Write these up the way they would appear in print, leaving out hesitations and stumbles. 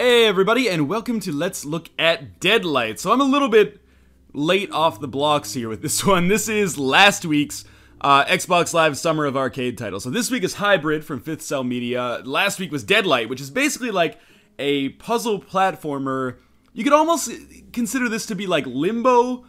Hey everybody, and welcome to Let's Look at Deadlight. So I'm a little bit late off the blocks here with this one. This is last week's Xbox Live Summer of Arcade title. So this week is Hybrid from 5th Cell Media. Last week was Deadlight, which is basically like a puzzle platformer. You could almost consider this to be like Limbo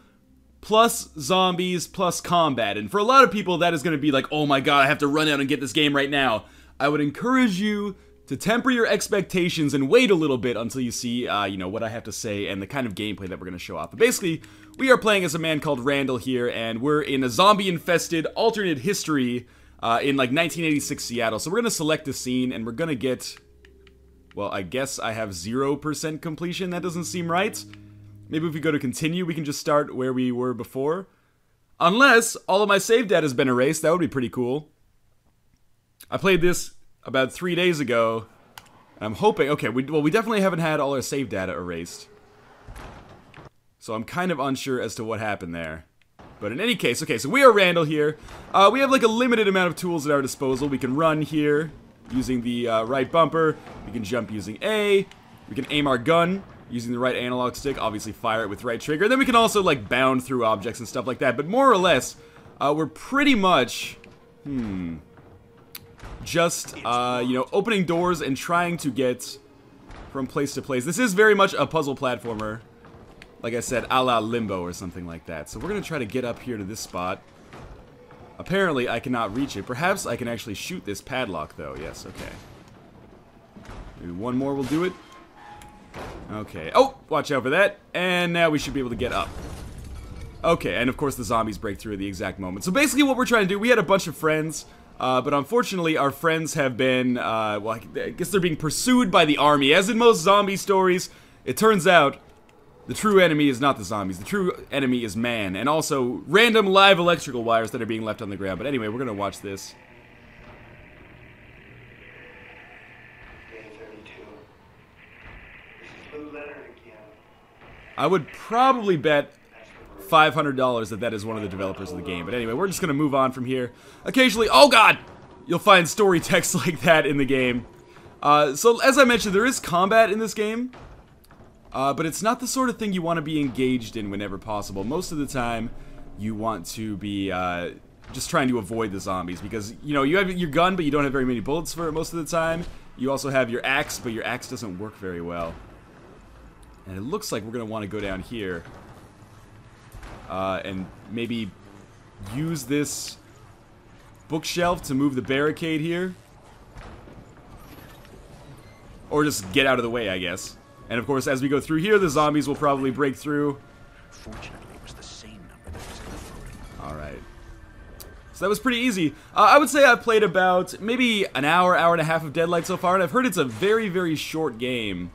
plus zombies plus combat. And for a lot of people that is going to be like, oh my god, I have to run out and get this game right now. I would encourage you to temper your expectations and wait a little bit until you see, what I have to say and the kind of gameplay that we're going to show off. But basically, we are playing as a man called Randall here, and we're in a zombie-infested alternate history in, like, 1986 Seattle. So we're going to select a scene, and we're going to get, well, I guess I have 0% completion. That doesn't seem right. Maybe if we go to continue, we can just start where we were before. Unless all of my save data has been erased. That would be pretty cool. I played this about 3 days ago, and I'm hoping, okay, we definitely haven't had all our save data erased. So I'm kind of unsure as to what happened there. But in any case, okay, so we are Randall here. We have like a limited amount of tools at our disposal. We can run here using the right bumper. We can jump using A. We can aim our gun using the right analog stick. Obviously fire it with right trigger. And then we can also like bound through objects and stuff like that. But more or less, we're pretty much, just, opening doors and trying to get from place to place. This is very much a puzzle platformer. Like I said, a la Limbo or something like that. So we're going to try to get up here to this spot. Apparently, I cannot reach it. Perhaps I can actually shoot this padlock, though. Yes, okay. Maybe one more will do it. Okay. Oh, watch out for that. And now we should be able to get up. Okay, and of course the zombies break through at the exact moment. So basically what we're trying to do, we had a bunch of friends. But unfortunately, our friends have been, well, I guess they're being pursued by the army. As in most zombie stories, it turns out the true enemy is not the zombies. The true enemy is man. And also, random live electrical wires that are being left on the ground. But anyway, we're going to watch this. I would probably bet $500 that is one of the developers of the game. But anyway, we're just going to move on from here. Occasionally, oh god, you'll find story text like that in the game. So as I mentioned, there is combat in this game. But it's not the sort of thing you want to be engaged in whenever possible. Most of the time, you want to be just trying to avoid the zombies. Because, you have your gun, but you don't have very many bullets for it most of the time. You also have your axe, but your axe doesn't work very well. And it looks like we're going to want to go down here. And maybe use this bookshelf to move the barricade here. Or just get out of the way, I guess. And of course, as we go through here, the zombies will probably break through. Fortunately, it was the same number that was in the photo. Alright. So that was pretty easy. I would say I've played about maybe an hour, hour and a half of Deadlight so far, and I've heard it's a very, very short game.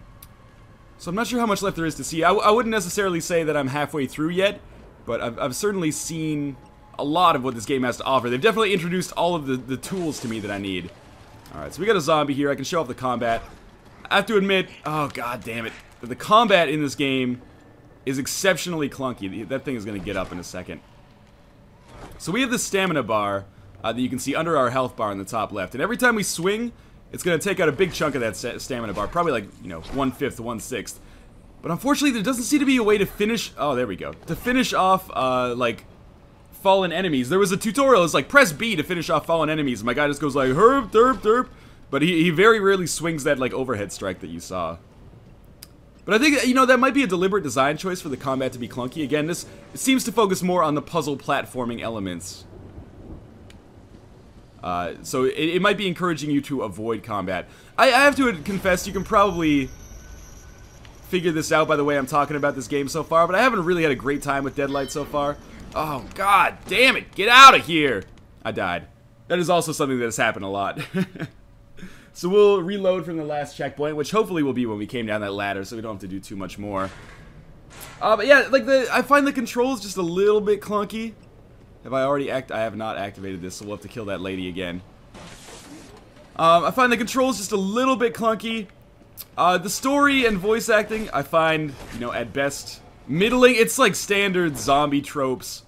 So I'm not sure how much left there is to see. I wouldn't necessarily say that I'm halfway through yet. But I've certainly seen a lot of what this game has to offer. They've definitely introduced all of the tools to me that I need. Alright, so we got a zombie here. I can show off the combat. I have to admit, oh god damn it, the combat in this game is exceptionally clunky. That thing is going to get up in a second. So we have this stamina bar that you can see under our health bar in the top left. And every time we swing, it's going to take out a big chunk of that stamina bar. Probably like, 1/5 to 1/6. But unfortunately, there doesn't seem to be a way to finish... Oh, there we go. To finish off, like, fallen enemies. There was a tutorial. It's like, press B to finish off fallen enemies. My guy just goes like, herp, derp, derp. But he very rarely swings that, like, overhead strike that you saw. But I think, that might be a deliberate design choice for the combat to be clunky. Again, it seems to focus more on the puzzle platforming elements. So it might be encouraging you to avoid combat. I have to confess, you can probably figure this out by the way I'm talking about this game so far, but I haven't really had a great time with Deadlight so far. Oh god damn it, get out of here! I died. That is also something that has happened a lot. So we'll reload from the last checkpoint, which hopefully will be when we came down that ladder, so we don't have to do too much more. But yeah, like I find the controls just a little bit clunky. Have I already I have not activated this, so we'll have to kill that lady again. I find the controls just a little bit clunky. The story and voice acting, I find, at best, middling. It's like standard zombie tropes.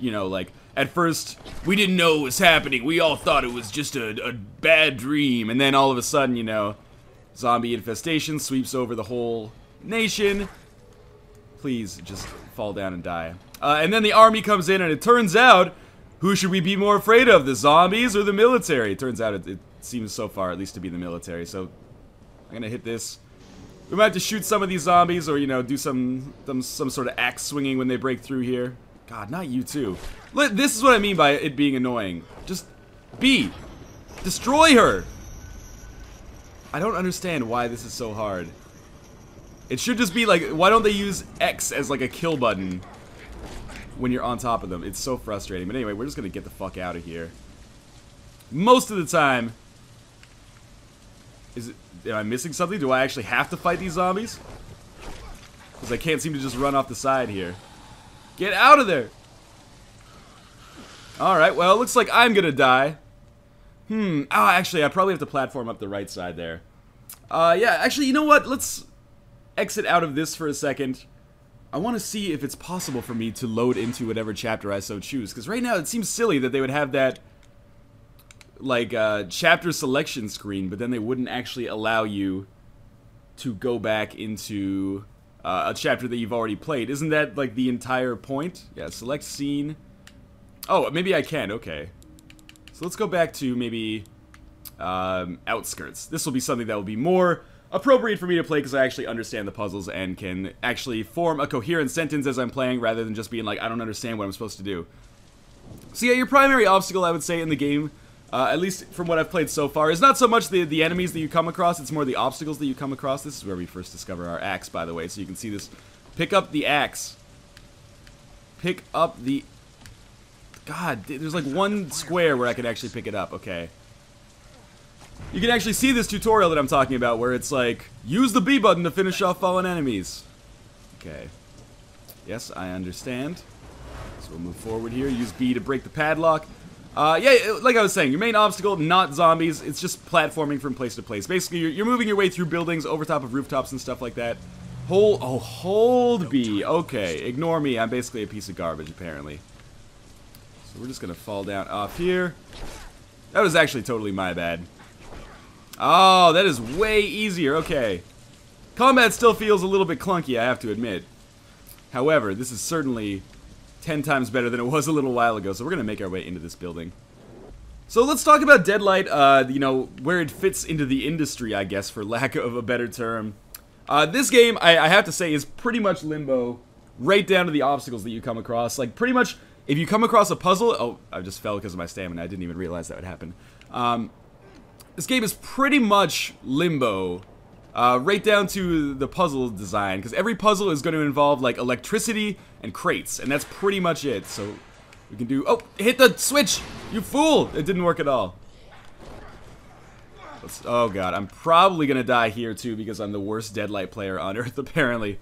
Like, at first, we didn't know what was happening. We all thought it was just a bad dream. And then all of a sudden, zombie infestation sweeps over the whole nation. Please just fall down and die. And then the army comes in, and it turns out, who should we be more afraid of, the zombies or the military? It turns out it seems so far at least to be the military. So I'm gonna hit this. We might have to shoot some of these zombies, or, you know, do some sort of axe swinging when they break through here. God, not you too. This is what I mean by it being annoying. Just destroy her. I don't understand why this is so hard. It should just be like, why don't they use X as like a kill button when you're on top of them? It's so frustrating. But anyway, we're just gonna get the fuck out of here. Most of the time. Am I missing something? Do I actually have to fight these zombies? Because I can't seem to just run off the side here. Get out of there! Alright, well, it looks like I'm gonna die. Actually, I probably have to platform up the right side there. Yeah, actually, you know what? Let's exit out of this for a second. I want to see if it's possible for me to load into whatever chapter I so choose. Because right now, it seems silly that they would have that, like, chapter selection screen, but then they wouldn't actually allow you to go back into a chapter that you've already played. Isn't that, like, the entire point? Yeah, select scene. Oh, maybe I can. Okay. So let's go back to maybe outskirts. This will be something that will be more appropriate for me to play because I actually understand the puzzles and can actually form a coherent sentence as I'm playing rather than just being like, I don't understand what I'm supposed to do. So yeah, your primary obstacle, I would say, in the game, at least from what I've played so far, is not so much the enemies that you come across, it's more the obstacles that you come across. This is where we first discover our axe, by the way, so you can see this. Pick up the axe. Pick up the... God, there's like one square where I can actually pick it up, okay. You can actually see this tutorial that I'm talking about where it's like, use the B button to finish off fallen enemies. Okay. Yes, I understand. So we'll move forward here, use B to break the padlock. Yeah, like I was saying, your main obstacle, not zombies, it's just platforming from place to place. Basically, you're moving your way through buildings, over top of rooftops and stuff like that. Hold B. Okay, ignore me, I'm basically a piece of garbage, apparently. So we're just gonna fall down off here. That was actually totally my bad. Oh, that is way easier, okay. Combat still feels a little bit clunky, I have to admit. However, this is certainly 10 times better than it was a little while ago, so we're gonna make our way into this building. So let's talk about Deadlight, you know, where it fits into the industry, I guess, for lack of a better term. This game, I have to say, is pretty much Limbo, right down to the obstacles that you come across. Like, pretty much, if you come across a puzzle... Oh, I just fell because of my stamina, I didn't even realize that would happen. This game is pretty much Limbo, right down to the puzzle design, because every puzzle is going to involve, like, electricity and crates, and that's pretty much it. So we can do... Oh, hit the switch, you fool! It didn't work at all. Oh god, I'm probably going to die here, too, because I'm the worst Deadlight player on Earth, apparently.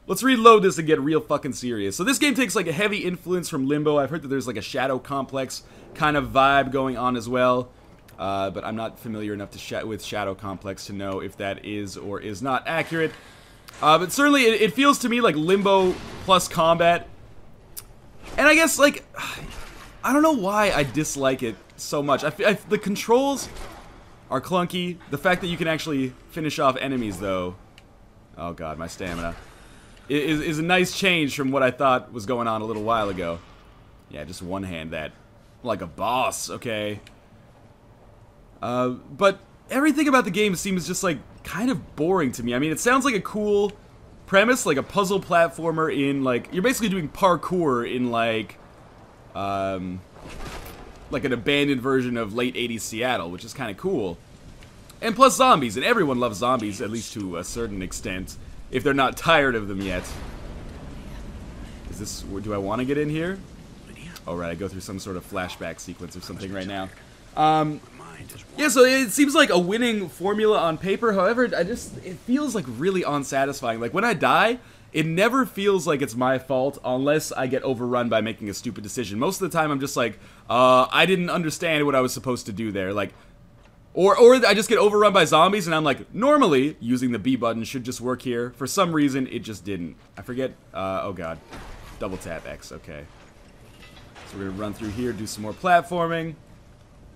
Let's reload this and get real fucking serious. So this game takes, like, a heavy influence from Limbo. I've heard that there's, like, a Shadow Complex kind of vibe going on as well. But I'm not familiar enough with Shadow Complex to know if that is or is not accurate. But certainly, it feels to me like Limbo plus combat. And I guess, like, I don't know why I dislike it so much. The controls are clunky. The fact that you can actually finish off enemies, though... Oh god, my stamina. Is a nice change from what I thought was going on a little while ago. Yeah, just one hand that. Like a boss, okay. But everything about the game seems just, like, kind of boring to me. I mean, it sounds like a cool premise, like a puzzle platformer in, like... You're basically doing parkour in, like an abandoned version of late 80s Seattle, which is kind of cool. And plus zombies, and everyone loves zombies, at least to a certain extent, if they're not tired of them yet. Is this... Do I want to get in here? Alright, I go through some sort of flashback sequence or something right now. Yeah, so it seems like a winning formula on paper. However, it feels like really unsatisfying. Like when I die, it never feels like it's my fault unless I get overrun by making a stupid decision. Most of the time, I'm just like, I didn't understand what I was supposed to do there. Like, or I just get overrun by zombies, and I'm like, normally using the B button should just work here. For some reason, it just didn't. I forget. Oh god, double tap X. Okay. So we're gonna run through here, do some more platforming.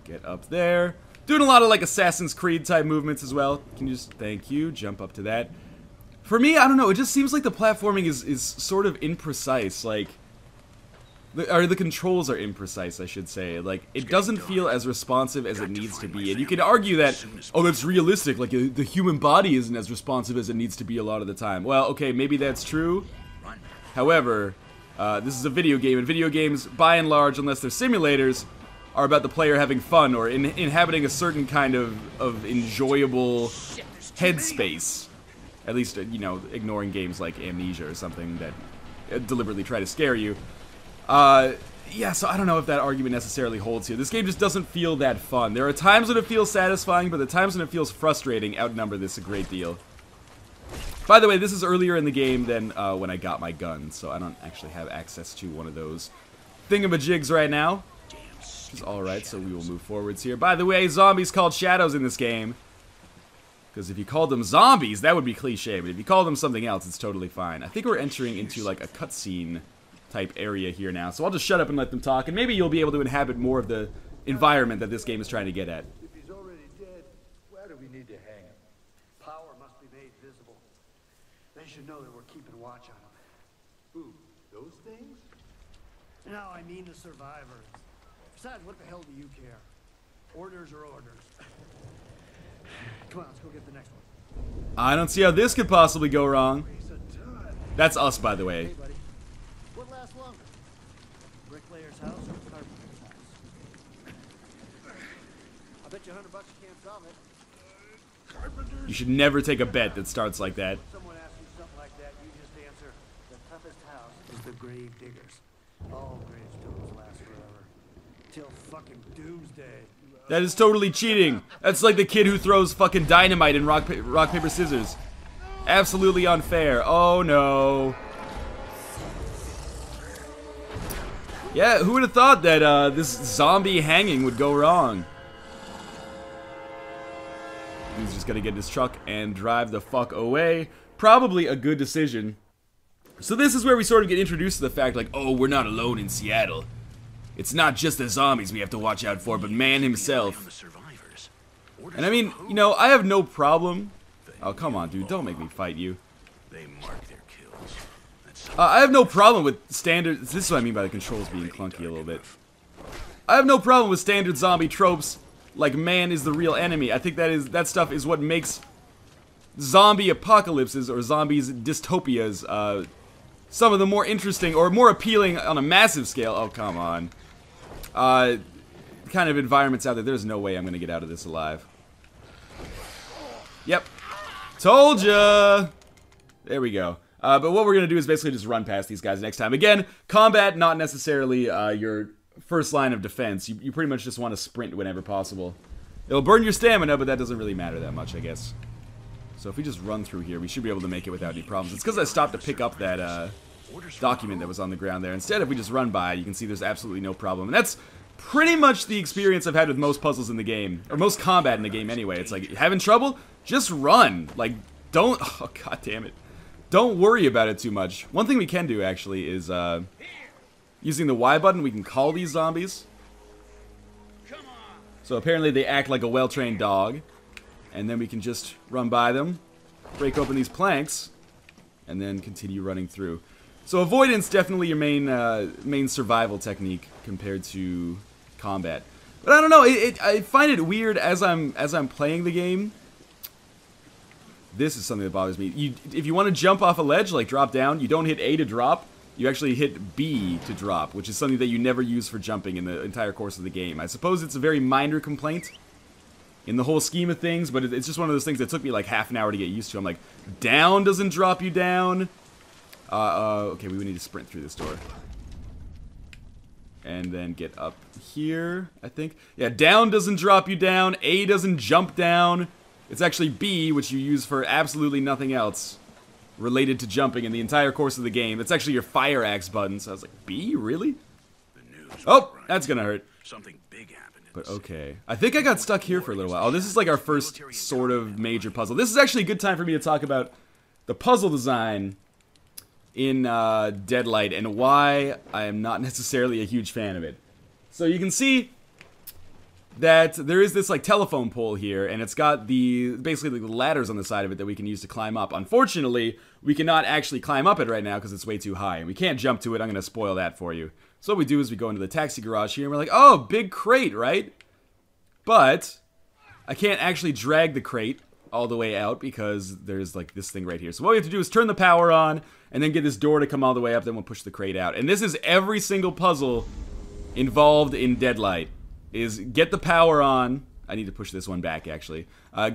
Get up there. Doing a lot of like Assassin's Creed type movements as well. Can you just, thank you, jump up to that. For me, I don't know, it just seems like the platforming is sort of imprecise, like, the controls are imprecise, I should say. Like, it doesn't feel as responsive as it needs to be. And you could argue that, oh, that's realistic, like, the human body isn't as responsive as it needs to be a lot of the time. Well, okay, maybe that's true. However, this is a video game, and video games, by and large, unless they're simulators, are about the player having fun or inhabiting a certain kind of enjoyable headspace. At least, you know, ignoring games like Amnesia or something that deliberately try to scare you. Yeah, so I don't know if that argument necessarily holds here. This game just doesn't feel that fun. There are times when it feels satisfying, but the times when it feels frustrating outnumber this a great deal. By the way, this is earlier in the game than when I got my gun, so I don't actually have access to one of those thingamajigs right now. Which is alright, so we will move forwards here. By the way, zombies called shadows in this game. Because if you called them zombies, that would be cliche, but if you call them something else, it's totally fine. I think we're entering into like a cutscene type area here now, so I'll just shut up and let them talk, and maybe you'll be able to inhabit more of the environment that this game is trying to get at. If he's already dead, why do we need to hang him? Power must be made visible. They should know that we're keeping watch on him. Who? Those things? No, I mean the survivors. Besides, what the hell do you care? Orders are orders. Come on, let's go get the next one. I don't see how this could possibly go wrong. That's us, by the way. Hey, buddy. What lasts longer? Bricklayer's house or carpenter's house? I bet you $100 you can't solve it. Carpenter's? You should never take a bet that starts like that. Someone asks you something like that, you just answer, the toughest house is the grave diggers. All gravestones last forever. Till fucking doomsday. That is totally cheating. That's like the kid who throws fucking dynamite in rock, paper, scissors. Absolutely unfair. Oh no. Yeah, who would have thought that this zombie hanging would go wrong? He's just gonna get in his truck and drive the fuck away. Probably a good decision. So this is where we sort of get introduced to the fact, like, oh, we're not alone in Seattle. It's not just the zombies we have to watch out for, but man himself. And I mean, you know, I have no problem. Oh, come on, dude, don't make me fight you. They mark their kills. I have no problem with standard. This is what I mean by the controls being clunky a little bit. I have no problem with standard zombie tropes, like man is the real enemy. I think that stuff is what makes zombie apocalypses or zombies dystopias some of the more interesting or more appealing on a massive scale. Oh, come on. Kind of environments out there. There's no way I'm gonna get out of this alive. Yep. Told ya! There we go. But what we're gonna do is basically just run past these guys next time. Again, combat not necessarily your first line of defense. You pretty much just want to sprint whenever possible. It'll burn your stamina, but that doesn't really matter that much, I guess. So if we just run through here, we should be able to make it without any problems. It's because I stopped to pick up that document that was on the ground there. Instead, if we just run by, you can see there's absolutely no problem. And that's pretty much the experience I've had with most puzzles in the game. Or most combat in the game anyway. It's like, having trouble? Just run. Like, don't... Oh, god damn it. Don't worry about it too much. One thing we can do, actually, is using the Y button, we can call these zombies. So apparently they act like a well-trained dog. And then we can just run by them, break open these planks, and then continue running through. So avoidance definitely your main survival technique compared to combat. But I don't know, I find it weird as I'm playing the game. This is something that bothers me. If you want to jump off a ledge, like drop down, you don't hit A to drop. You actually hit B to drop, which is something that you never use for jumping in the entire course of the game. I suppose it's a very minor complaint in the whole scheme of things, but it's just one of those things that took me like half an hour to get used to. I'm like, down doesn't drop you down. Okay, we need to sprint through this door. And then get up here, I think. Yeah, down doesn't drop you down. A doesn't jump down. It's actually B, which you use for absolutely nothing else related to jumping in the entire course of the game. It's actually your fire axe button. So I was like, B? Really? Oh, that's gonna hurt. Something big happened. But okay. I think I got stuck here for a little while. Oh, this is like our first sort of major puzzle. This is actually a good time for me to talk about the puzzle design in Deadlight and why I am not necessarily a huge fan of it. So you can see that there is this like telephone pole here, and it's got the basically the ladders on the side of it that we can use to climb up. Unfortunately, we cannot actually climb up it right now because it's way too high, and we can't jump to it. I'm going to spoil that for you. So what we do is we go into the taxi garage here, and we're like, oh, big crate, right? But I can't actually drag the crate all the way out because there's like this thing right here. So what we have to do is turn the power on and then get this door to come all the way up, then we'll push the crate out. And this is every single puzzle involved in Deadlight, is get the power on. I need to push this one back, actually.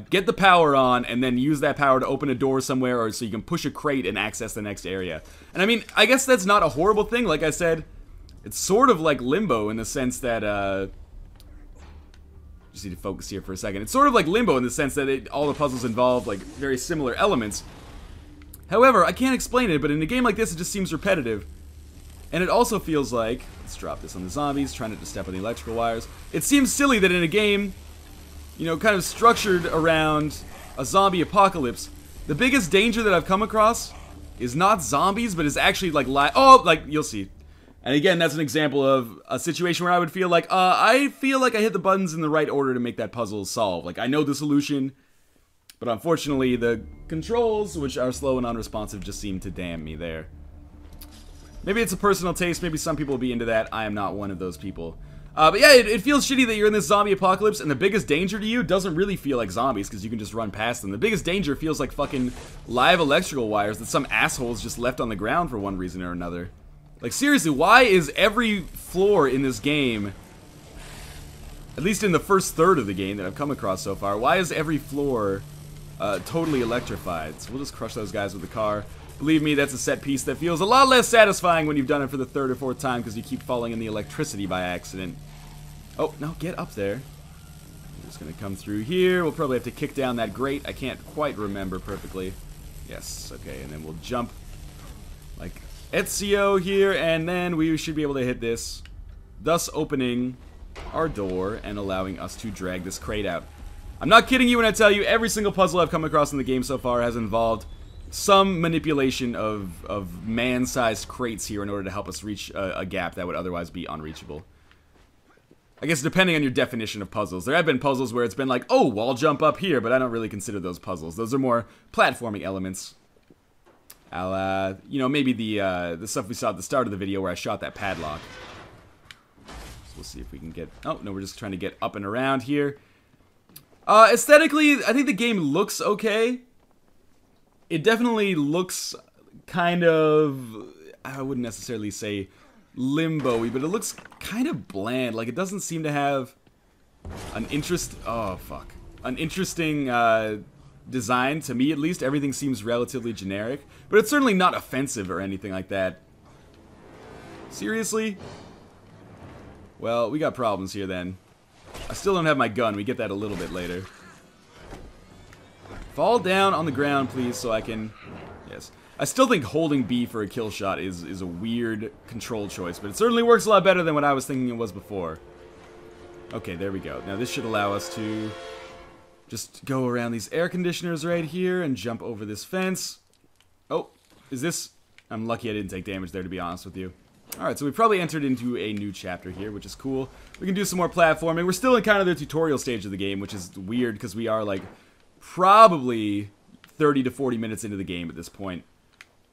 Get the power on, and then use that power to open a door somewhere, or so you can push a crate and access the next area. And I mean, I guess that's not a horrible thing. Like I said, it's sort of like Limbo in the sense that, just need to focus here for a second. It's sort of like Limbo in the sense that all the puzzles involve, like, very similar elements. However, I can't explain it, but in a game like this, it just seems repetitive. And it also feels like, let's drop this on the zombies, trying not to step on the electrical wires. It seems silly that in a game, you know, kind of structured around a zombie apocalypse, the biggest danger that I've come across is not zombies, but is actually like like, you'll see. And again, that's an example of a situation where I would feel like, I feel like I hit the buttons in the right order to make that puzzle solve. Like, I know the solution, but unfortunately, the controls, which are slow and unresponsive, just seem to damn me there. Maybe it's a personal taste, maybe some people will be into that. I am not one of those people. But yeah, it feels shitty that you're in this zombie apocalypse, and the biggest danger to you doesn't really feel like zombies, because you can just run past them. The biggest danger feels like fucking live electrical wires that some assholes just left on the ground for one reason or another. Like, seriously, why is every floor in this game, at least in the first third of the game that I've come across so far, why is every floor totally electrified? So we'll just crush those guys with the car. Believe me, that's a set piece that feels a lot less satisfying when you've done it for the third or fourth time because you keep falling in the electricity by accident. Oh, no, get up there. I'm just going to come through here. We'll probably have to kick down that grate. I can't quite remember perfectly. Yes, okay, and then we'll jump like Ezio here, and then we should be able to hit this, thus opening our door and allowing us to drag this crate out. I'm not kidding you when I tell you every single puzzle I've come across in the game so far has involved some manipulation of man-sized crates here in order to help us reach a gap that would otherwise be unreachable. I guess depending on your definition of puzzles. There have been puzzles where it's been like, oh, wall jump up here, but I don't really consider those puzzles. Those are more platforming elements. I'll, you know, maybe the stuff we saw at the start of the video where I shot that padlock. So we'll see if we can get... Oh, no, we're just trying to get up and around here. Aesthetically, I think the game looks okay. It definitely looks kind of, I wouldn't necessarily say limbo-y, but it looks kind of bland. Like, it doesn't seem to have an an interesting design, to me at least. Everything seems relatively generic, but it's certainly not offensive or anything like that. Seriously? Well, we got problems here then. I still don't have my gun. We get that a little bit later. Fall down on the ground, please, so I can... Yes. I still think holding B for a kill shot is a weird control choice, but it certainly works a lot better than what I was thinking it was before. Okay, there we go. Now this should allow us to just go around these air conditioners right here and jump over this fence. Oh, is this... I'm lucky I didn't take damage there, to be honest with you. Alright, so we probably entered into a new chapter here, which is cool. We can do some more platforming. We're still in kind of the tutorial stage of the game, which is weird because we are, like, probably 30 to 40 minutes into the game at this point.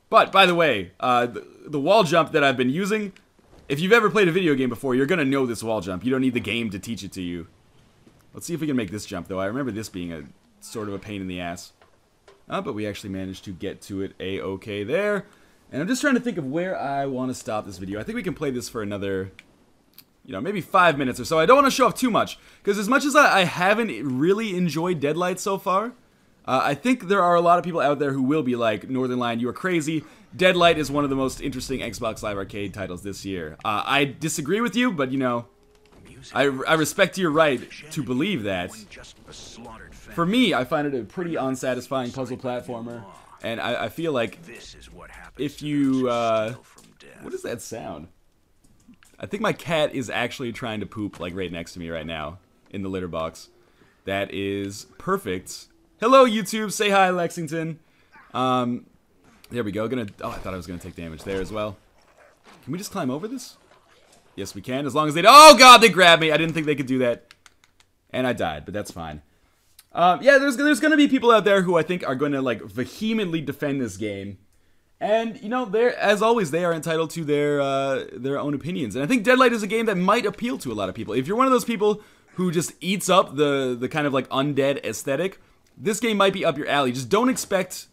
But, by the way, the wall jump that I've been using, if you've ever played a video game before, you're going to know this wall jump. You don't need the game to teach it to you. Let's see if we can make this jump, though. I remember this being a sort of a pain in the ass. But we actually managed to get to it a-okay there. And I'm just trying to think of where I want to stop this video. I think we can play this for another, you know, maybe 5 minutes or so. I don't want to show off too much, because as much as I haven't really enjoyed Deadlight so far, I think there are a lot of people out there who will be like, Northern Lion, you are crazy. Deadlight is one of the most interesting Xbox Live Arcade titles this year. I disagree with you, but, you know, I respect your right to believe that. For me, I find it a pretty unsatisfying puzzle platformer, and I feel like if you, what is that sound? I think my cat is actually trying to poop, like, right next to me right now, in the litter box. That is perfect. Hello, YouTube. Say hi, Lexington. There we go. Oh, I thought I was gonna take damage there as well. Can we just climb over this? Yes, we can, as long as they... Oh, God, they grabbed me. I didn't think they could do that. and I died, but that's fine. Yeah, there's going to be people out there who I think are going to like vehemently defend this game. And, you know, as always, they are entitled to their own opinions. And I think Deadlight is a game that might appeal to a lot of people. If you're one of those people who just eats up the kind of like undead aesthetic, this game might be up your alley. Just don't expect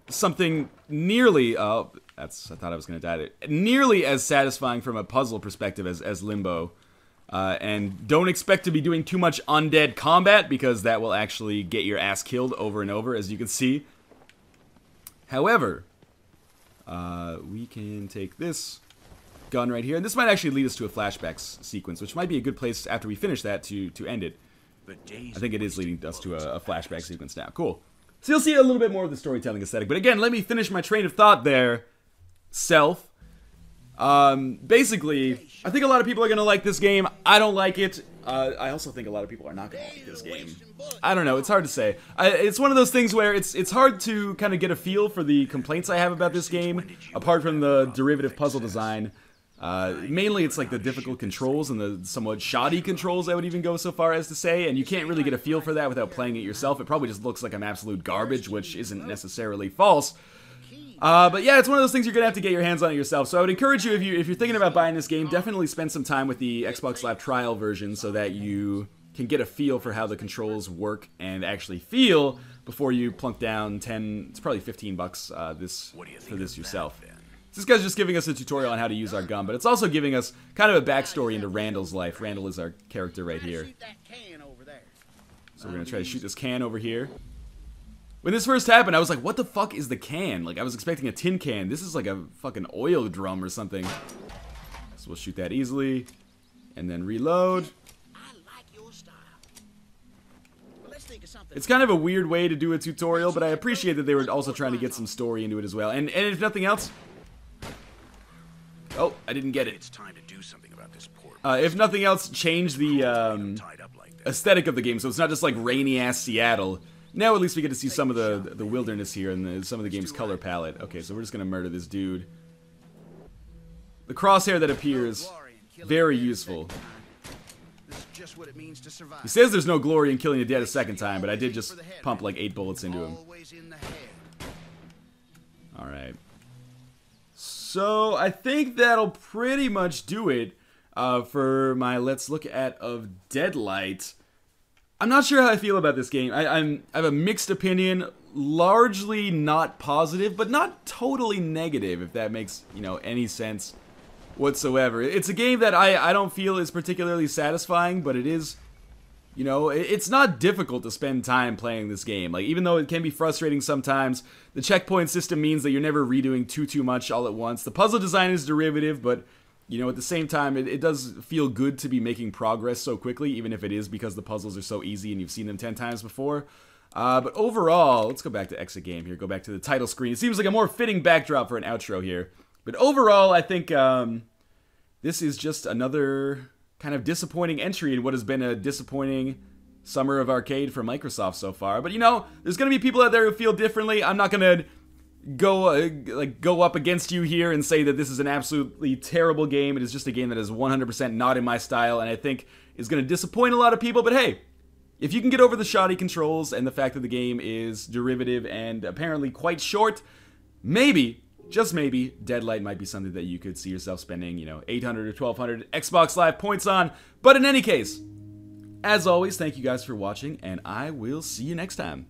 something nearly, I thought I was going to die there, nearly as satisfying from a puzzle perspective as Limbo. And don't expect to be doing too much undead combat, because that will actually get your ass killed over and over, as you can see. However, we can take this gun right here, and this might actually lead us to a flashback sequence, which might be a good place after we finish that to end it. I think it is leading us to a flashback sequence now. Cool. So you'll see a little bit more of the storytelling aesthetic. But again, let me finish my train of thought there. Self. Basically, I think a lot of people are going to like this game. I don't like it. I also think a lot of people are not going to like this game. I don't know. It's hard to say. It's one of those things where it's hard to kind of get a feel for the complaints I have about this game, apart from the derivative puzzle design. Mainly it's like the difficult controls and the somewhat shoddy controls, I would even go so far as to say, and you can't really get a feel for that without playing it yourself. It probably just looks like I'm absolute garbage, which isn't necessarily false. But yeah, it's one of those things you're gonna have to get your hands on it yourself. So I would encourage you, if you're thinking about buying this game, definitely spend some time with the Xbox Live trial version so that you can get a feel for how the controls work and actually feel before you plunk down 10, it's probably 15 bucks for this yourself. This guy's just giving us a tutorial on how to use our gun, but it's also giving us kind of a backstory into Randall's life. Randall is our character right here. So we're gonna try to shoot this can over here. When this first happened, I was like, what the fuck is the can? Like, I was expecting a tin can. This is like a fucking oil drum or something. So we'll shoot that easily. And then reload. It's kind of a weird way to do a tutorial, but I appreciate that they were also trying to get some story into it as well. And if nothing else... Oh, I didn't get it. It's time to do something about this port. If nothing else, change the aesthetic of the game, so it's not just like rainy-ass Seattle. Now at least we get to see some of the wilderness here and some of the game's color palette. Okay, so we're just gonna murder this dude. The crosshair that appears, very useful. He says there's no glory in killing a dead a second time, but I did just pump like 8 bullets into him. Alright. So I think that'll pretty much do it for my Let's Look At of Deadlight. I'm not sure how I feel about this game. I have a mixed opinion, largely not positive, but not totally negative, if that makes, you know, any sense whatsoever. It's a game that I don't feel is particularly satisfying, but it is, you know, it's not difficult to spend time playing this game. Like, even though it can be frustrating sometimes, the checkpoint system means that you're never redoing too much all at once. The puzzle design is derivative, but... you know, at the same time, it does feel good to be making progress so quickly, even if it is because the puzzles are so easy and you've seen them 10 times before. But overall, let's go back to exit game here, go back to the title screen. It seems like a more fitting backdrop for an outro here. But overall, I think this is just another kind of disappointing entry in what has been a disappointing summer of arcade for Microsoft so far. But, you know, there's going to be people out there who feel differently. I'm not going to... go up against you here and say that this is an absolutely terrible game. It is just a game that is 100% not in my style, and I think is going to disappoint a lot of people. But hey, if you can get over the shoddy controls and the fact that the game is derivative and apparently quite short, maybe, just maybe, Deadlight might be something that you could see yourself spending, you know, 800 or 1200 Xbox Live points on. But in any case, as always, thank you guys for watching, and I will see you next time.